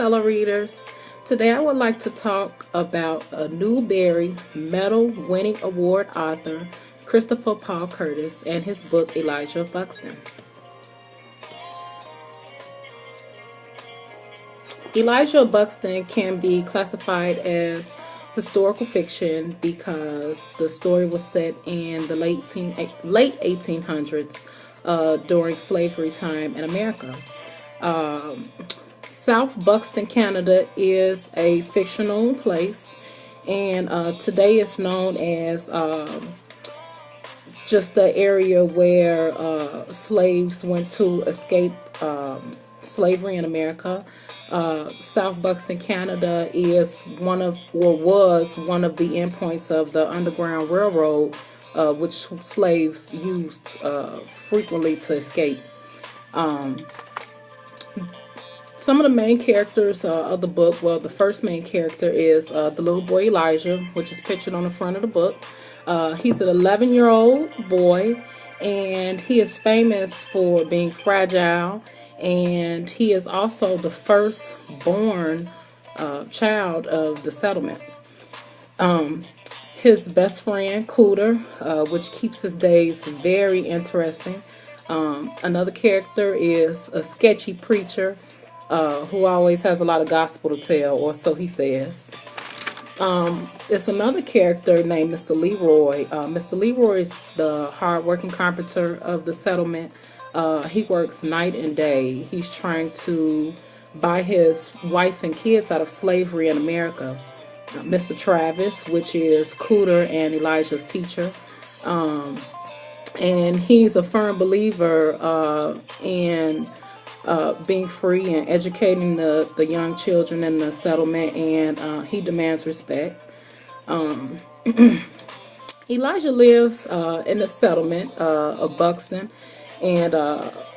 fellow readers. Today I would like to talk about a Newbery Medal winning award author, Christopher Paul Curtis, and his book Elijah Buxton. Elijah Buxton can be classified as historical fiction because the story was set in the late 1800s during slavery time in America. South Buxton, Canada is a fictional place, and today it's known as just the area where slaves went to escape slavery in America. South Buxton, Canada is was one of the endpoints of the Underground Railroad, which slaves used frequently to escape. Some of the main characters of the book, well, the first main character is the little boy Elijah, which is pictured on the front of the book. He's an 11-year-old boy, and he is famous for being fragile, and he is also the first-born child of the settlement. His best friend, Cooter, which keeps his days very interesting. Another character is a sketchy preacher, who always has a lot of gospel to tell, or so he says. It's another character named Mr. Leroy. Mr. Leroy is the hard-working carpenter of the settlement. He works night and day. He's trying to buy his wife and kids out of slavery in America. Mr. Travis, which is Cooter and Elijah's teacher. And he's a firm believer in being free and educating the young children in the settlement, and he demands respect. Elijah lives in the settlement of Buxton, and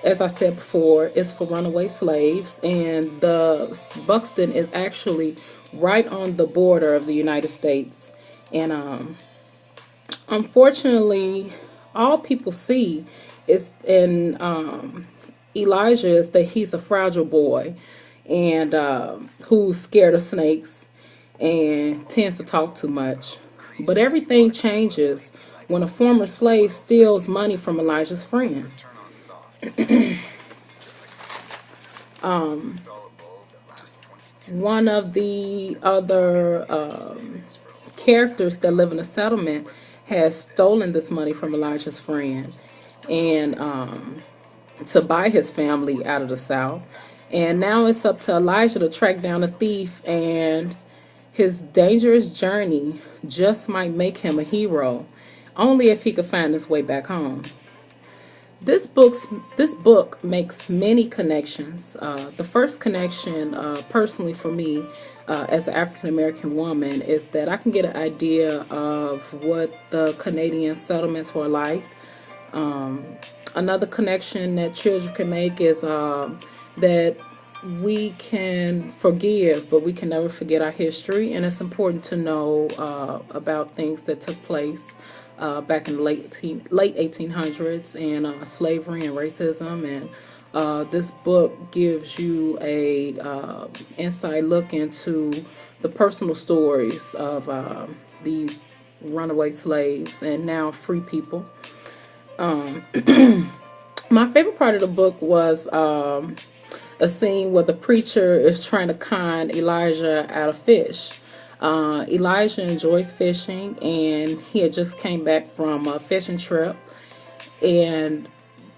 as I said before, it's for runaway slaves, and the Buxton is actually right on the border of the United States. And unfortunately, all people see is in Elijah is that he's a fragile boy, and who's scared of snakes and tends to talk too much. But everything changes when a former slave steals money from Elijah's friend. One of the other characters that live in the settlement has stolen this money from Elijah's friend, and to buy his family out of the South. And now it's up to Elijah to track down a thief, and his dangerous journey just might make him a hero, only if he could find his way back home. This book makes many connections. The first connection, personally for me, as an African-American woman, is that I can get an idea of what the Canadian settlements were like. Another connection that children can make is that we can forgive, but we can never forget our history, and it's important to know about things that took place back in the late 1800s, and slavery and racism. And this book gives you a inside look into the personal stories of these runaway slaves and now free people. My favorite part of the book was a scene where the preacher is trying to con Elijah out of fish. Elijah enjoys fishing, and he had just came back from a fishing trip, and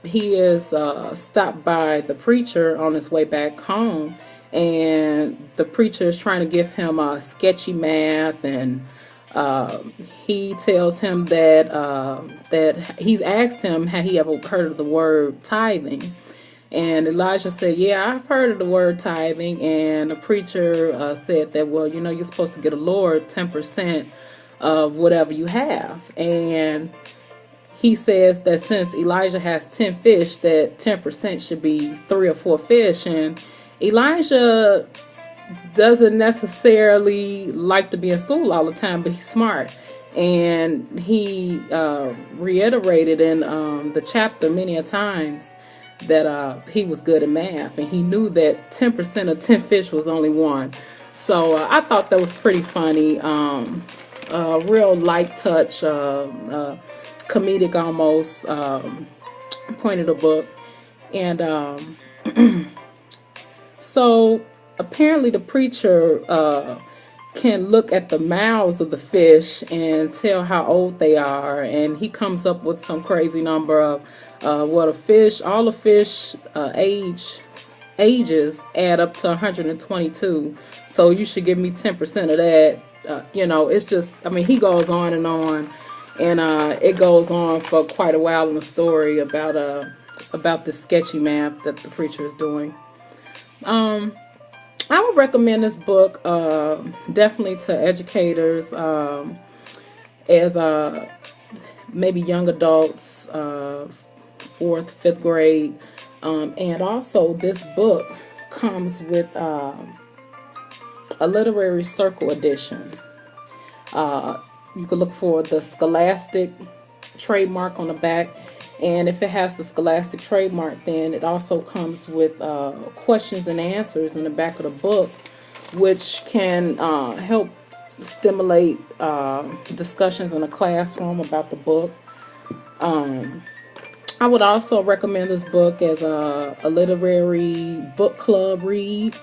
he is stopped by the preacher on his way back home, and the preacher is trying to give him sketchy math, and he tells him that he's asked him, had he ever heard of the word tithing? And Elijah said, yeah, I've heard of the word tithing. And the preacher said that, well, you know, you're supposed to get a Lord 10% of whatever you have. And he says that since Elijah has 10 fish, that 10% should be 3 or 4 fish. And Elijah doesn't necessarily like to be in school all the time, but he's smart. And he reiterated in the chapter many a times that he was good at math, and he knew that 10% of 10 fish was only one. So I thought that was pretty funny. Real light touch, comedic almost point of the book. And so apparently the preacher can look at the mouths of the fish and tell how old they are, and he comes up with some crazy number of what all the fish ages add up to 122. So you should give me 10% of that. It's just, I mean, he goes on, and it goes on for quite a while in the story about this sketchy math that the preacher is doing. I would recommend this book definitely to educators, as maybe young adults, 4th, 5th grade. And also this book comes with a literary circle edition. You can look for the Scholastic trademark on the back. And if it has the Scholastic trademark, then it also comes with questions and answers in the back of the book, which can help stimulate discussions in a classroom about the book. I would also recommend this book as a literary book club read.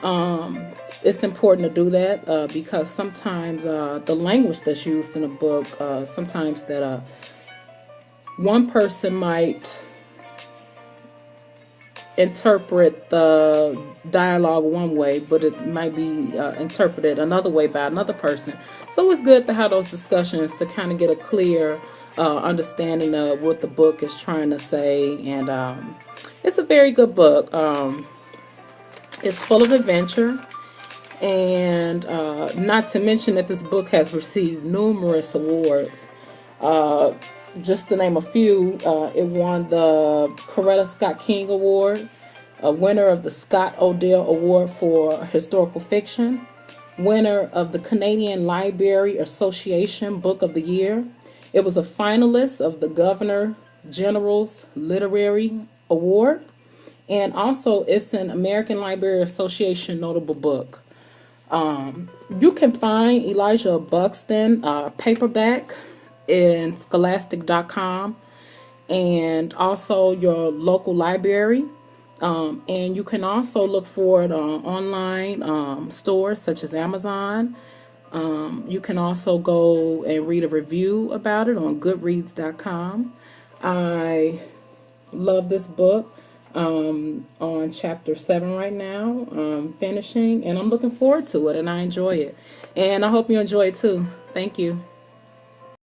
It's important to do that because sometimes the language that's used in a book, sometimes that one person might interpret the dialogue one way, but it might be interpreted another way by another person. So it's good to have those discussions to kind of get a clear understanding of what the book is trying to say. And it's a very good book. It's full of adventure. And not to mention that this book has received numerous awards. Just to name a few, it won the Coretta Scott King Award, a winner of the Scott Odell Award for Historical Fiction, winner of the Canadian Library Association Book of the Year. It was a finalist of the Governor General's Literary Award, and also it's an American Library Association notable book. You can find Elijah Buxton paperback in scholastic.com and also your local library. And you can also look for it on online stores such as Amazon. You can also go and read a review about it on goodreads.com. I love this book. On chapter 7 right now, finishing, and I'm looking forward to it, and I enjoy it. And I hope you enjoy it too. Thank you.